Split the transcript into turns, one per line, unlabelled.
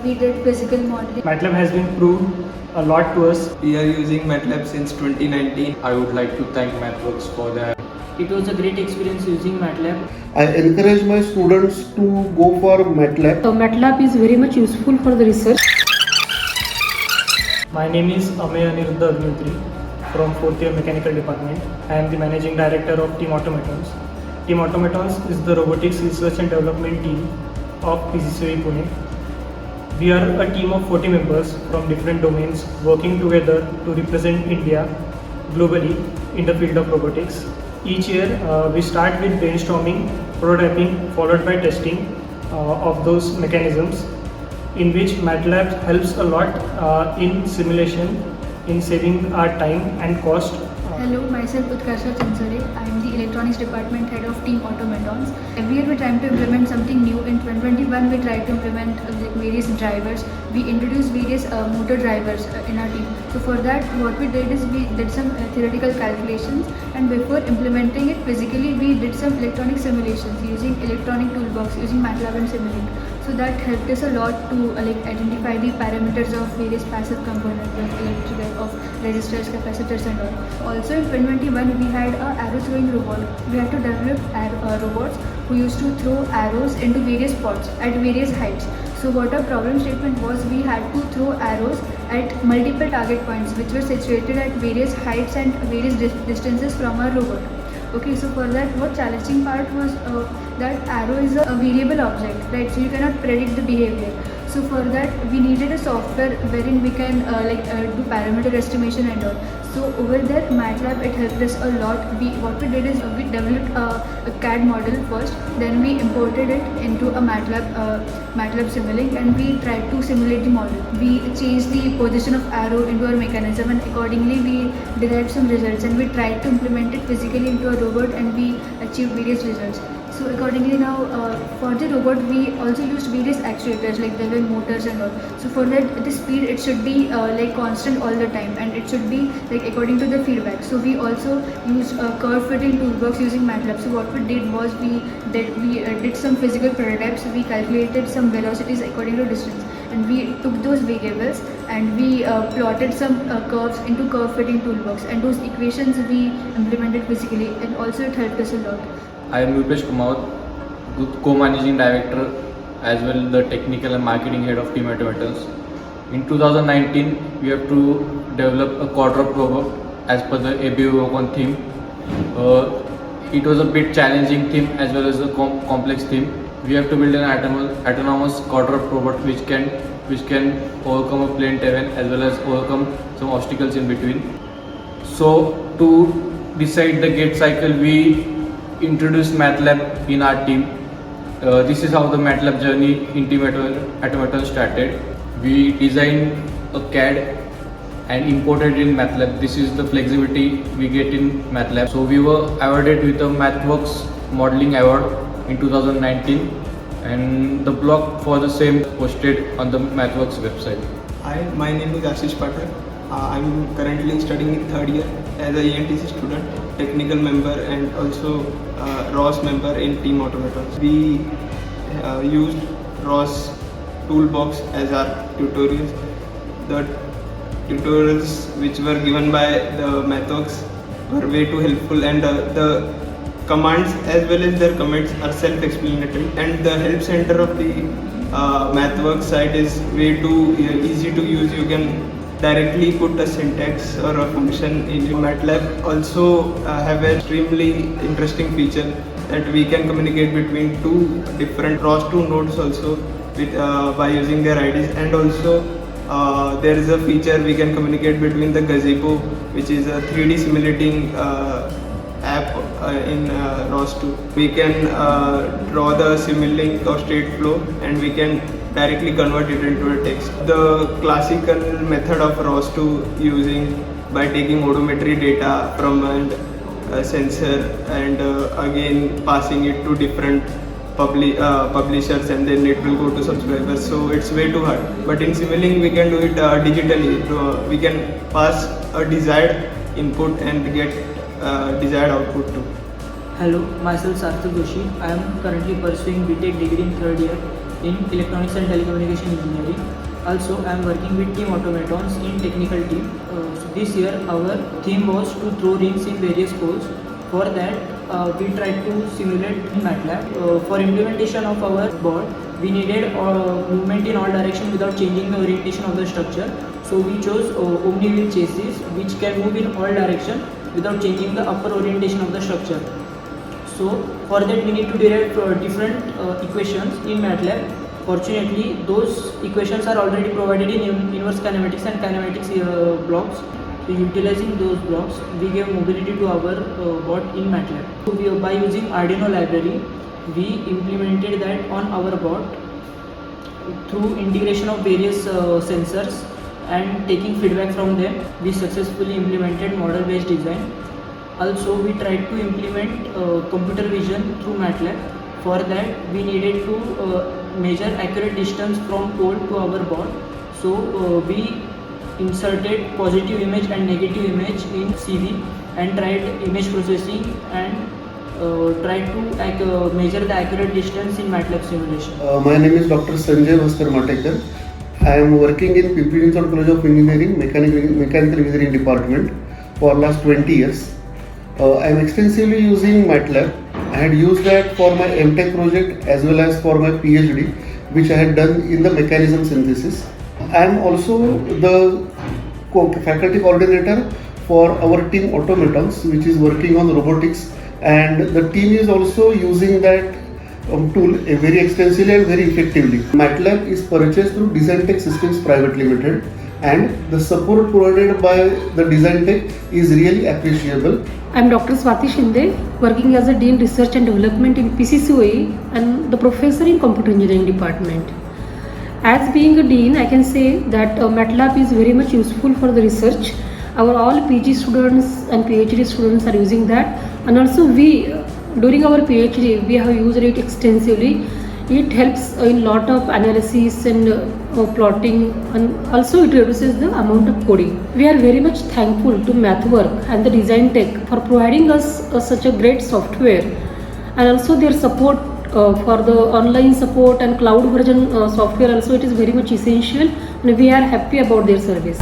we did physical modeling.
MATLAB has been proved a lot to us.
We are using MATLAB since 2019.
I would like to thank MathWorks for that.
It was a great experience using MATLAB.
I encourage my students to go for MATLAB.
So MATLAB is very much useful for the research.
My name is Amey Aniruddha Agnitri from 4th year Mechanical Department. I am the Managing Director of Team Automatons. Team Automatons is the robotics research and development team of PGCOE Pune. We are a team of 40 members from different domains working together to represent India globally in the field of robotics. Each year we start with brainstorming, prototyping, followed by testing of those mechanisms, in which MATLAB helps a lot in simulation, in saving our time and cost.
Hello, myself Utkarsha Chansare. I am the Electronics Department Head of Team Automatons. Every year we try to implement something new. In 2021 we tried to implement various drivers. We introduced various motor drivers in our team. So for that what we did is we did some theoretical calculations, and before implementing it physically we did some electronic simulations using electronic toolbox using MATLAB and Simulink. So that helped us a lot to identify the parameters of various passive components of resistors, capacitors and all. Also in 2021 we had a arrow throwing robot. We had to develop robots who used to throw arrows into various spots at various heights. So what our problem statement was, we had to throw arrows at multiple target points which were situated at various heights and various distances from our robot. Okay, so for that what challenging part was that arrow is a variable object, right? So you cannot predict the behavior. So for that we needed a software wherein we can do parameter estimation and all. So over there MATLAB, it helped us a lot. What we did is we developed a CAD model first, then we imported it into a MATLAB Simulink, and we tried to simulate the model. We changed the position of arrow into our mechanism, and accordingly we derived some results, and we tried to implement it physically into a robot, and we achieved various results. So accordingly now for the robot we also used various actuators like there were motors and all. So for that the speed, it should be constant all the time, and it should be according to the feedback. So we also used a curve fitting toolbox using MATLAB. So what we did was we did some physical prototypes. We calculated some velocities according to distance, and we took those variables and we plotted some curves into curve fitting toolbox, and those equations we implemented physically, and also it helped us a lot.
I am Rupesh Kumar, co-managing director as well the technical and marketing head of Team Automatons. In 2019, we have to develop a quadruped robot as per the ABO theme. It was a bit challenging theme as well as a complex theme. We have to build an autonomous quadruped robot which can overcome a plane terrain as well as overcome some obstacles in between. So to decide the gate cycle, we introduced MATLAB in our team. This is how the MATLAB journey in Team Automatons started. We designed a CAD and imported in MATLAB. This is the flexibility we get in MATLAB. So we were awarded with a MathWorks Modeling Award in 2019, and the blog for the same posted on the MathWorks website.
Hi, my name is Ashish Pathak. I'm currently studying in 3rd year as a ENTC student, technical member and also ROS member in Team Automatons. We used ROS toolbox as our tutorials. The tutorials which were given by the MathWorks were way too helpful, and the commands as well as their comments are self-explanatory, and the help center of the MathWorks site is way too easy to use. You can directly put a syntax or a function in MATLAB. Also have an extremely interesting feature that we can communicate between two different ROS2 nodes also with by using their IDs, and also there is a feature we can communicate between the Gazebo, which is a 3D simulating app in ROS2. We can draw the Simulink or state flow, and we can directly convert it into a text. The classical method of ROS2 using by taking odometry data from a sensor and again passing it to different publishers, and then it will go to subscribers. So it's way too hard. But in Simulink we can do it digitally. We can pass a desired input and get desired output too.
Hello, myself Sarthak Joshi. I am currently pursuing BTech degree in 3rd year. in electronics and telecommunication engineering. Also, I am working with Team Automatons in technical team. So this year, our theme was to throw rings in various poles. For that, we tried to simulate in MATLAB. For implementation of our board, we needed movement in all directions without changing the orientation of the structure. So we chose omni-wheel chassis, which can move in all directions without changing the upper orientation of the structure. So for that, we need to derive different equations in MATLAB. Fortunately, those equations are already provided in inverse kinematics and kinematics blocks. So utilizing those blocks, we gave mobility to our bot in MATLAB. So by using Arduino library, we implemented that on our bot through integration of various sensors and taking feedback from them. We successfully implemented model-based design. Also, we tried to implement computer vision through MATLAB. For that, we needed to measure accurate distance from pole to our bot. So we inserted positive image and negative image in CV and tried image processing and tried to measure the accurate distance in MATLAB simulation.
My name is Dr. Sanjay Bhaskar Matekar. I am working in Pimpri Chinchwad College of Engineering, Mechanical Engineering Department for last 20 years. I am extensively using MATLAB. I had used that for my MTech project as well as for my PhD, which I had done in the mechanism synthesis. I am also the faculty coordinator for our team Automatons, which is working on robotics, and the team is also using that tool very extensively and very effectively. MATLAB is purchased through Designtech Systems Private Limited, and the support provided by the Designtech is really appreciable.
I am Dr. Swati Shinde, working as a Dean Research and Development in PCCOE and the Professor in Computer Engineering Department. As being a Dean, I can say that MATLAB is very much useful for the research. Our all PG students and PhD students are using that, and also we, during our PhD, we have used it extensively. It helps in lot of analysis and plotting, and also it reduces the amount of coding. We are very much thankful to MathWork and the Designtech for providing us such a great software, and also their support for the online support and cloud version software also. It is very much essential, and we are happy about their service.